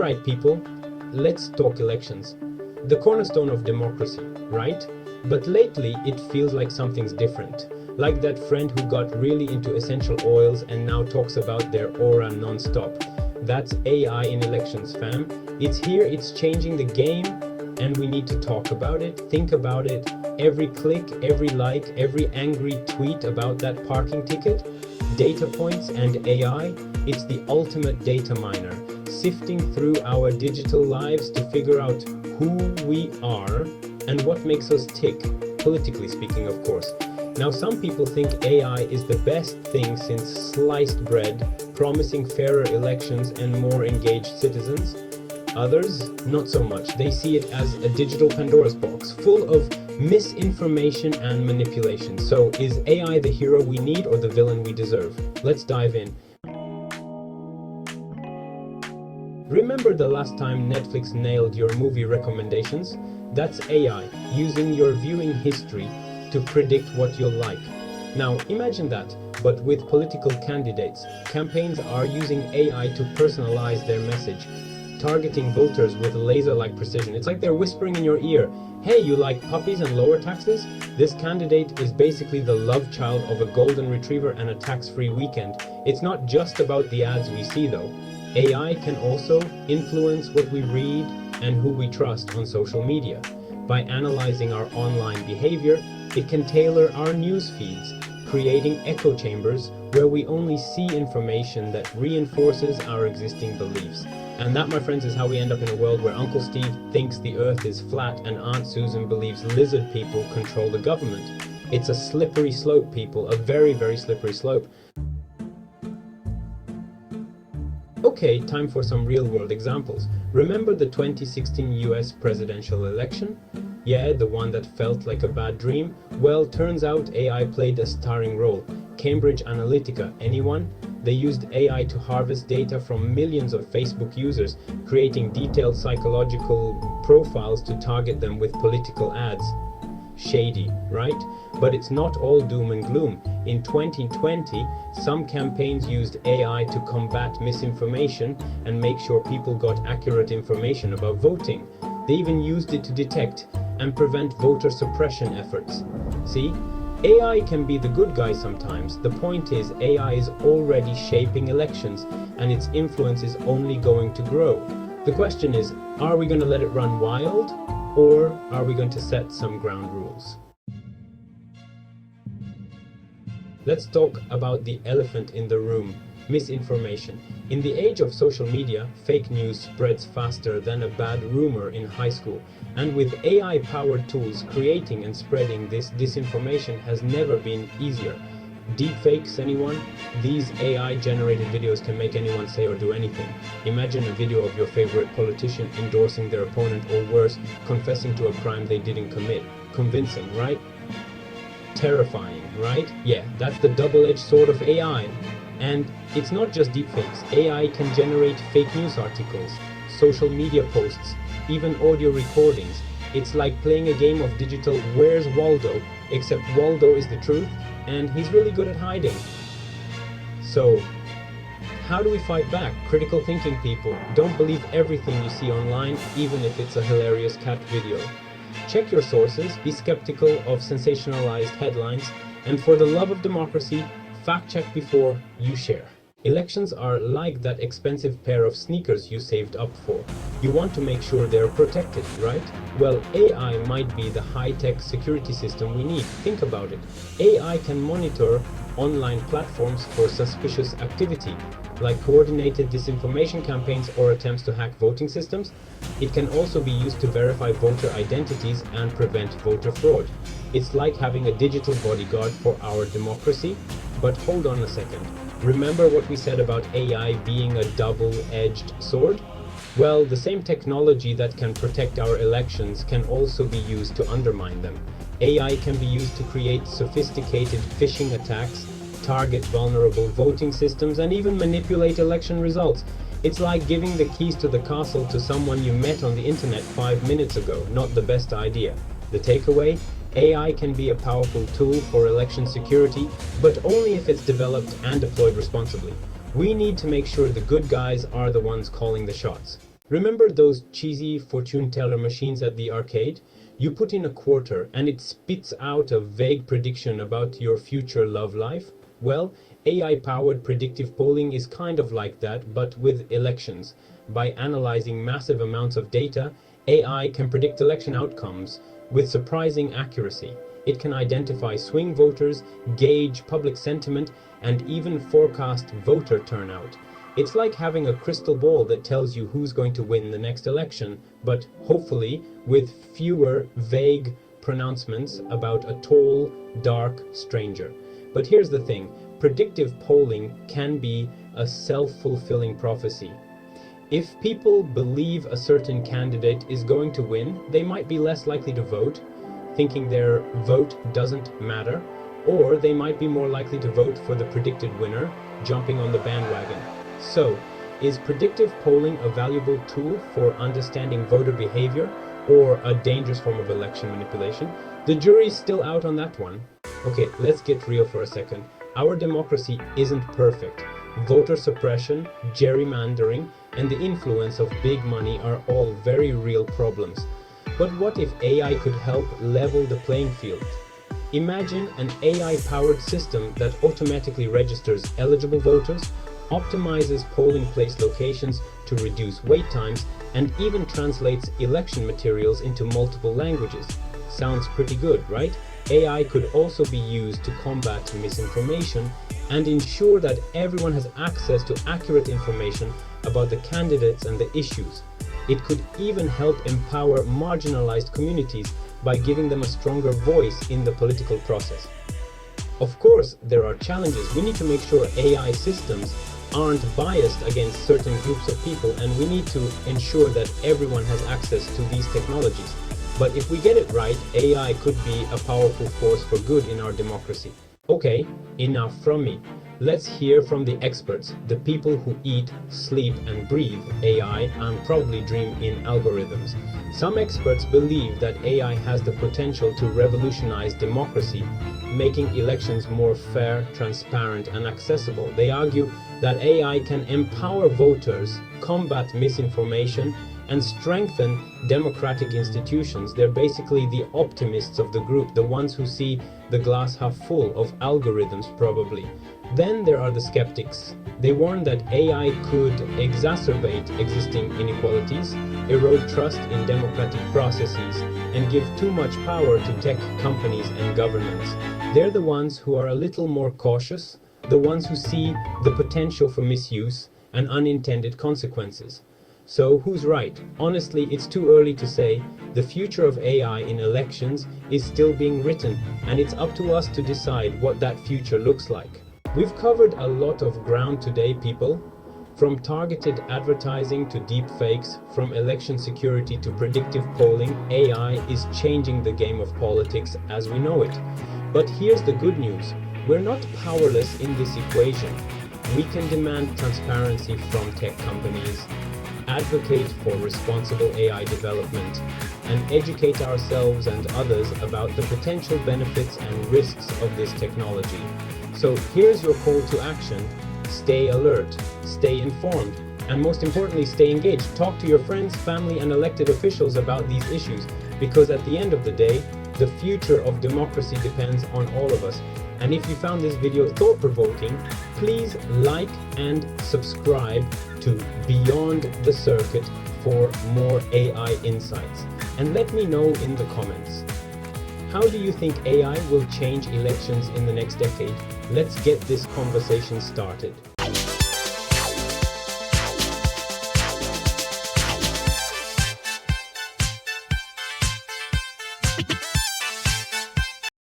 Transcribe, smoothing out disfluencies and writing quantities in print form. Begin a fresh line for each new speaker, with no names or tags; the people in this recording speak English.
Alright people, let's talk elections. The cornerstone of democracy, right? But lately it feels like something's different. Like that friend who got really into essential oils and now talks about their aura non-stop. That's AI in elections, fam. It's here, it's changing the game, and we need to talk about it, think about it. Every click, every like, every angry tweet about that parking ticket, data points and AI, it's the ultimate data miner, sifting through our digital lives to figure out who we are and what makes us tick, politically speaking, of course. Now, some people think AI is the best thing since sliced bread, promising fairer elections and more engaged citizens. Others, not so much. They see it as a digital Pandora's box, full of misinformation and manipulation. So, is AI the hero we need or the villain we deserve? Let's dive in. Remember the last time Netflix nailed your movie recommendations? That's AI, using your viewing history to predict what you'll like. Now, imagine that, but with political candidates. Campaigns are using AI to personalize their message, targeting voters with laser-like precision. It's like they're whispering in your ear, hey, you like puppies and lower taxes? This candidate is basically the love child of a golden retriever and a tax-free weekend. It's not just about the ads we see though. AI can also influence what we read and who we trust on social media. By analyzing our online behavior, it can tailor our news feeds, creating echo chambers where we only see information that reinforces our existing beliefs. And that, my friends, is how we end up in a world where Uncle Steve thinks the earth is flat and Aunt Susan believes lizard people control the government. It's a slippery slope, people, a very, very slippery slope. Okay, time for some real-world examples. Remember the 2016 US presidential election? Yeah, the one that felt like a bad dream? Well, turns out AI played a starring role. Cambridge Analytica, anyone? They used AI to harvest data from millions of Facebook users, creating detailed psychological profiles to target them with political ads. Shady, right? But it's not all doom and gloom. In 2020, some campaigns used AI to combat misinformation and make sure people got accurate information about voting. They even used it to detect and prevent voter suppression efforts. See? AI can be the good guy sometimes. The point is, AI is already shaping elections and its influence is only going to grow. The question is, are we going to let it run wild or are we going to set some ground rules? Let's talk about the elephant in the room, misinformation. In the age of social media, fake news spreads faster than a bad rumor in high school. And with AI-powered tools, creating and spreading this disinformation has never been easier. Deepfakes, anyone? These AI-generated videos can make anyone say or do anything. Imagine a video of your favorite politician endorsing their opponent or worse, confessing to a crime they didn't commit. Convincing, right? Terrifying, right? Yeah, that's the double-edged sword of AI. And it's not just deepfakes. AI can generate fake news articles, social media posts, even audio recordings. It's like playing a game of digital Where's Waldo, except Waldo is the truth, and he's really good at hiding. So, how do we fight back? Critical thinking, people. Don't believe everything you see online, even if it's a hilarious cat video. Check your sources, be skeptical of sensationalized headlines, and for the love of democracy, fact check before you share. Elections are like that expensive pair of sneakers you saved up for. You want to make sure they're protected, right? Well, AI might be the high-tech security system we need. Think about it. AI can monitor online platforms for suspicious activity, like coordinated disinformation campaigns or attempts to hack voting systems. It can also be used to verify voter identities and prevent voter fraud. It's like having a digital bodyguard for our democracy. But hold on a second. Remember what we said about AI being a double-edged sword? Well, the same technology that can protect our elections can also be used to undermine them. AI can be used to create sophisticated phishing attacks, target vulnerable voting systems, and even manipulate election results. It's like giving the keys to the castle to someone you met on the internet 5 minutes ago. Not the best idea. The takeaway? AI can be a powerful tool for election security, but only if it's developed and deployed responsibly. We need to make sure the good guys are the ones calling the shots. Remember those cheesy fortune teller machines at the arcade? You put in a quarter and it spits out a vague prediction about your future love life? Well, AI-powered predictive polling is kind of like that, but with elections. By analyzing massive amounts of data, AI can predict election outcomes with surprising accuracy. It can identify swing voters, gauge public sentiment, and even forecast voter turnout. It's like having a crystal ball that tells you who's going to win the next election, but hopefully with fewer vague pronouncements about a tall, dark stranger. But here's the thing, predictive polling can be a self-fulfilling prophecy. If people believe a certain candidate is going to win, they might be less likely to vote, thinking their vote doesn't matter, or they might be more likely to vote for the predicted winner, jumping on the bandwagon. So, is predictive polling a valuable tool for understanding voter behavior or a dangerous form of election manipulation? The jury's still out on that one. Okay, let's get real for a second. Our democracy isn't perfect. Voter suppression, gerrymandering, and the influence of big money are all very real problems. But what if AI could help level the playing field? Imagine an AI-powered system that automatically registers eligible voters, optimizes polling place locations to reduce wait times, and even translates election materials into multiple languages. Sounds pretty good, right? AI could also be used to combat misinformation and ensure that everyone has access to accurate information about the candidates and the issues. It could even help empower marginalized communities by giving them a stronger voice in the political process. Of course, there are challenges. We need to make sure AI systems aren't biased against certain groups of people, and we need to ensure that everyone has access to these technologies. But if we get it right, AI could be a powerful force for good in our democracy. Okay, enough from me. Let's hear from the experts, the people who eat, sleep, and breathe AI and probably dream in algorithms. Some experts believe that AI has the potential to revolutionize democracy, making elections more fair, transparent, and accessible. They argue that AI can empower voters, combat misinformation, and strengthen democratic institutions. They're basically the optimists of the group, the ones who see the glass half full of algorithms probably. Then there are the skeptics. They warn that AI could exacerbate existing inequalities, erode trust in democratic processes, and give too much power to tech companies and governments. They're the ones who are a little more cautious, the ones who see the potential for misuse and unintended consequences. So who's right? Honestly, it's too early to say. The future of AI in elections is still being written, and it's up to us to decide what that future looks like. We've covered a lot of ground today, people. From targeted advertising to deepfakes, from election security to predictive polling, AI is changing the game of politics as we know it. But here's the good news. We're not powerless in this equation. We can demand transparency from tech companies, advocate for responsible AI development, and educate ourselves and others about the potential benefits and risks of this technology. So here's your call to action. Stay alert, stay informed, and most importantly, stay engaged. Talk to your friends, family, and elected officials about these issues, because at the end of the day, the future of democracy depends on all of us. And if you found this video thought-provoking, please like and subscribe to Beyond the Circuit for more AI insights. And let me know in the comments. How do you think AI will change elections in the next decade? Let's get this conversation started.